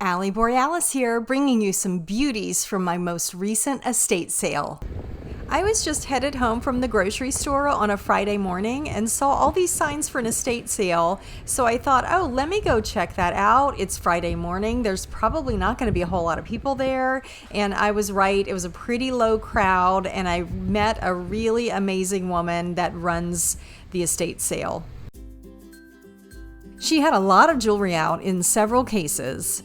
Ali Borealis here, bringing you some beauties from my most recent estate sale. I was just headed home from the grocery store on a Friday morning and saw all these signs for an estate sale, so I thought, oh, let me go check that out. It's Friday morning. There's probably not going to be a whole lot of people there, and I was right. It was a pretty low crowd, and I met a really amazing woman that runs the estate sale. She had a lot of jewelry out in several cases.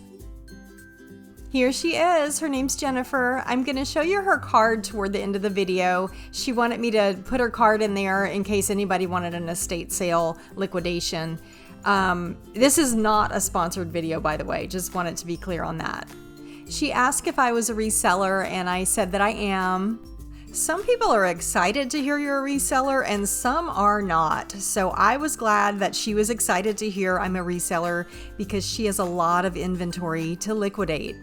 Here she is. Her name's Jennifer. I'm going to show you her card toward the end of the video. She wanted me to put her card in there in case anybody wanted an estate sale liquidation. This is not a sponsored video, by the way. Just wanted to be clear on that. She asked if I was a reseller, and I said that I am. Some people are excited to hear you're a reseller and some are not. So I was glad that she was excited to hear I'm a reseller because she has a lot of inventory to liquidate.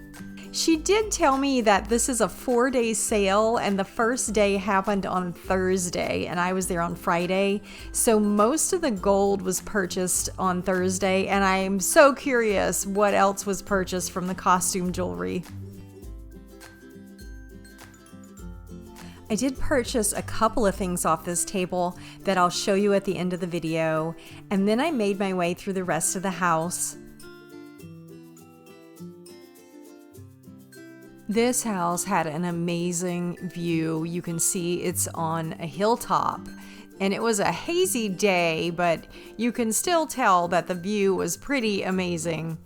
She did tell me that this is a 4-day sale and the first day happened on Thursday and I was there on Friday. So most of the gold was purchased on Thursday and I'm so curious what else was purchased from the costume jewelry. I did purchase a couple of things off this table that I'll show you at the end of the video, and then I made my way through the rest of the house. This house had an amazing view. You can see it's on a hilltop, and it was a hazy day, but you can still tell that the view was pretty amazing.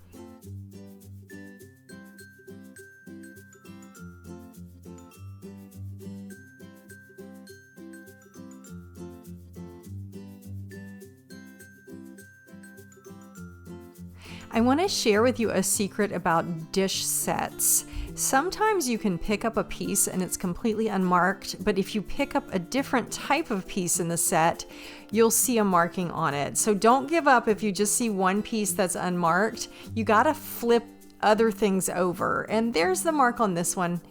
I want to share with you a secret about dish sets. Sometimes you can pick up a piece and it's completely unmarked, but if you pick up a different type of piece in the set, you'll see a marking on it. So don't give up if you just see one piece that's unmarked. You gotta flip other things over, and there's the mark on this one.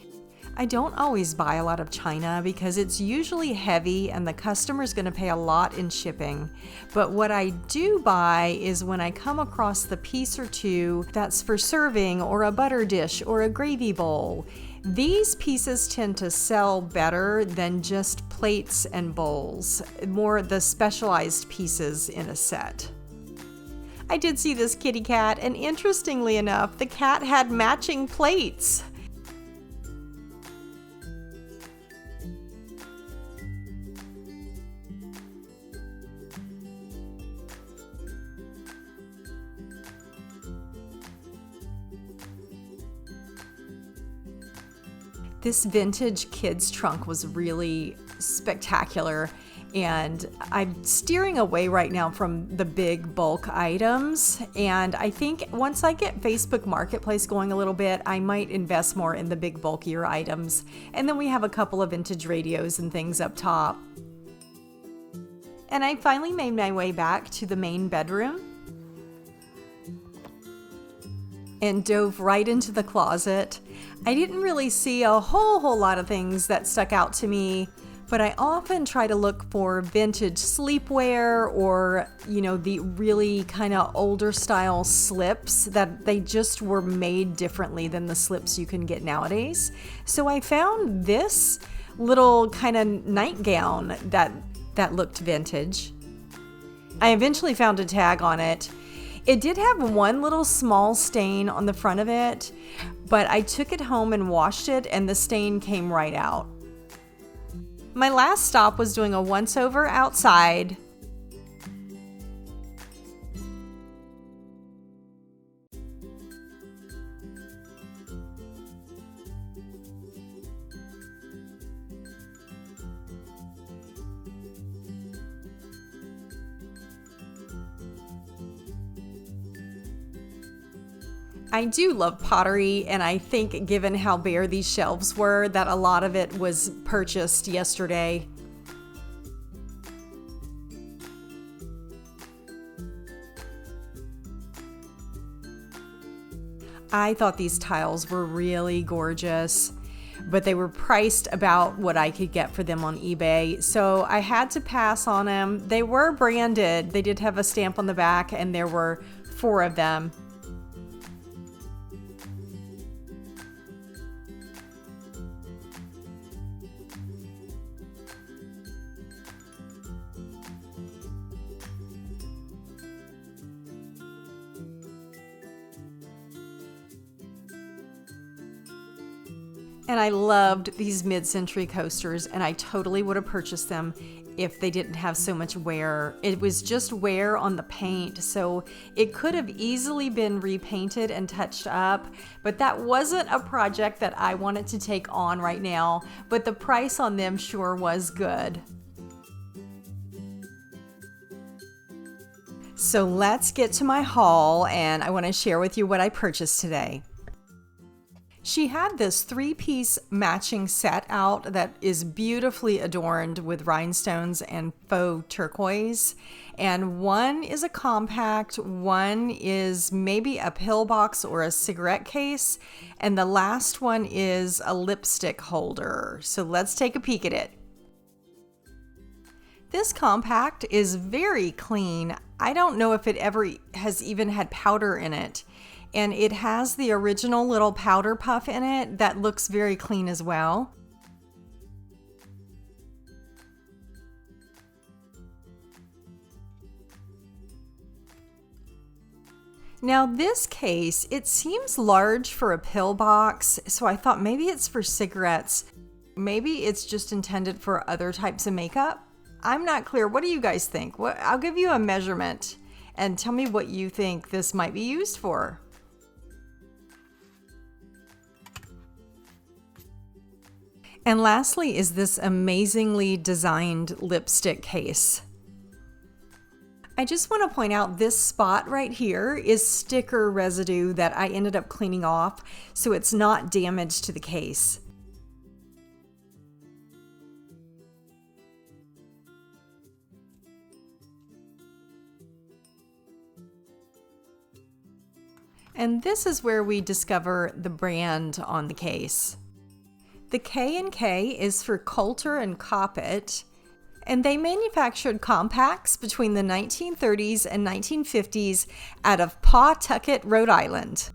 I don't always buy a lot of china because it's usually heavy and the customer's going to pay a lot in shipping. But what I do buy is when I come across the piece or two that's for serving or a butter dish or a gravy bowl. These pieces tend to sell better than just plates and bowls, more the specialized pieces in a set. I did see this kitty cat, and interestingly enough, the cat had matching plates. This vintage kids trunk was really spectacular, and I'm steering away right now from the big bulk items, and I think once I get Facebook Marketplace going a little bit, I might invest more in the big bulkier items. And then we have a couple of vintage radios and things up top. And I finally made my way back to the main bedroom and dove right into the closet. I didn't really see a whole lot of things that stuck out to me, but I often try to look for vintage sleepwear or, the really kind of older style slips that they just were made differently than the slips you can get nowadays. So I found this little kind of nightgown that looked vintage. I eventually found a tag on it. It did have one little small stain on the front of it, but I took it home and washed it and the stain came right out. My last stop was doing a once-over outside. I do love pottery, and I think given how bare these shelves were, that a lot of it was purchased yesterday. I thought these tiles were really gorgeous, but they were priced about what I could get for them on eBay, so I had to pass on them. They were branded. They did have a stamp on the back, and there were 4 of them. And I loved these mid-century coasters, and I totally would have purchased them if they didn't have so much wear. It was just wear on the paint, so it could have easily been repainted and touched up, but that wasn't a project that I wanted to take on right now, but the price on them sure was good. So let's get to my haul, and I want to share with you what I purchased today. She had this 3-piece matching set out that is beautifully adorned with rhinestones and faux turquoise. And one is a compact, one is maybe a pill box or a cigarette case, and the last one is a lipstick holder. So let's take a peek at it. This compact is very clean. I don't know if it ever has even had powder in it. And it has the original little powder puff in it that looks very clean as well. Now this case, it seems large for a pill box, so I thought maybe it's for cigarettes. Maybe it's just intended for other types of makeup. I'm not clear. What do you guys think? I'll give you a measurement and tell me what you think this might be used for. And lastly is this amazingly designed lipstick case. I just want to point out this spot right here is sticker residue that I ended up cleaning off, so it's not damage to the case. And this is where we discover the brand on the case. The K&K is for Coulter and Coppet, and they manufactured compacts between the 1930s and 1950s out of Pawtucket, Rhode Island.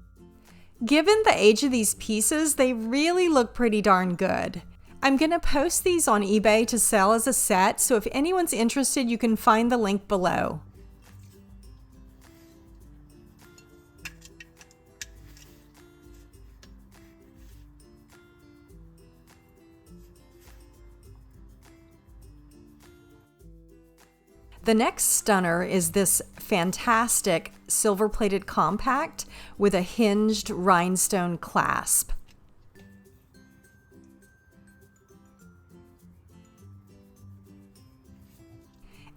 Given the age of these pieces, they really look pretty darn good. I'm going to post these on eBay to sell as a set, so if anyone's interested, you can find the link below. The next stunner is this fantastic silver-plated compact with a hinged rhinestone clasp.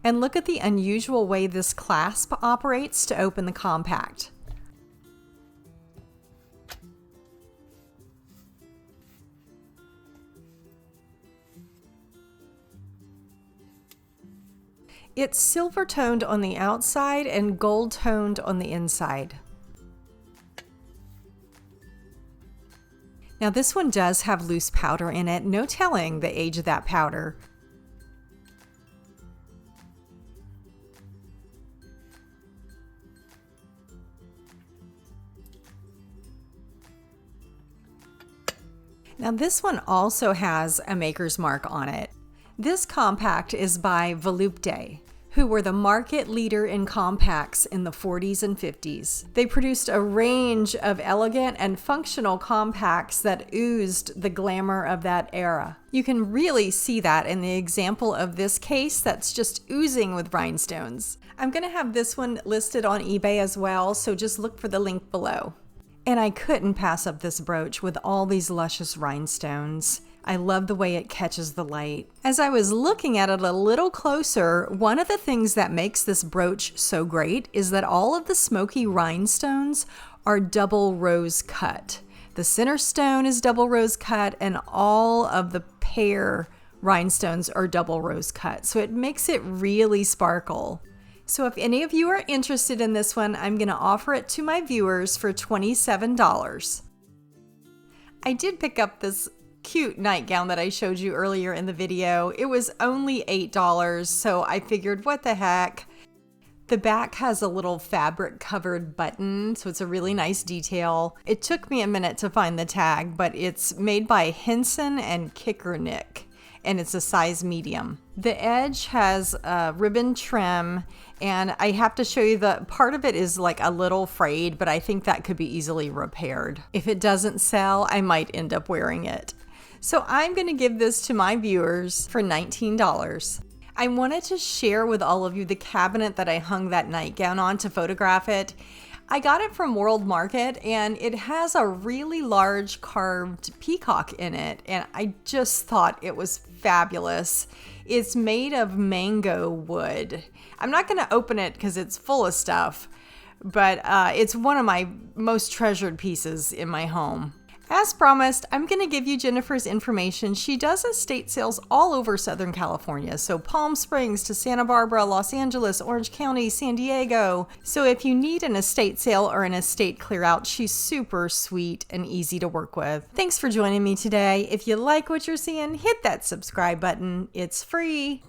And look at the unusual way this clasp operates to open the compact. It's silver toned on the outside and gold toned on the inside. Now this one does have loose powder in it, no telling the age of that powder. Now this one also has a maker's mark on it. This compact is by Volupte, who were the market leader in compacts in the 40s and 50s. They produced a range of elegant and functional compacts that oozed the glamour of that era. You can really see that in the example of this case that's just oozing with rhinestones. I'm going to have this one listed on eBay as well, so just look for the link below. And I couldn't pass up this brooch with all these luscious rhinestones. I love the way it catches the light. As I was looking at it a little closer, one of the things that makes this brooch so great is that all of the smoky rhinestones are double rose cut. The center stone is double rose cut and all of the pear rhinestones are double rose cut. So it makes it really sparkle. So if any of you are interested in this one, I'm going to offer it to my viewers for $27. I did pick up this cute nightgown that I showed you earlier in the video. It was only $8, so I figured, what the heck. The back has a little fabric covered button, so it's a really nice detail. It took me a minute to find the tag, but it's made by Henson and Kickernick, and it's a size medium. The edge has a ribbon trim, and I have to show you that part of it is like a little frayed, but I think that could be easily repaired. If it doesn't sell, I might end up wearing it. So I'm going to give this to my viewers for $19. I wanted to share with all of you the cabinet that I hung that nightgown on to photograph it. I got it from World Market and it has a really large carved peacock in it, and I just thought it was fabulous. It's made of mango wood. I'm not going to open it because it's full of stuff, but it's one of my most treasured pieces in my home. As promised, I'm going to give you Jennifer's information. She does estate sales all over Southern California, so Palm Springs to Santa Barbara, Los Angeles, Orange County, San Diego. So if you need an estate sale or an estate clear out, she's super sweet and easy to work with. Thanks for joining me today. If you like what you're seeing, hit that subscribe button. It's free.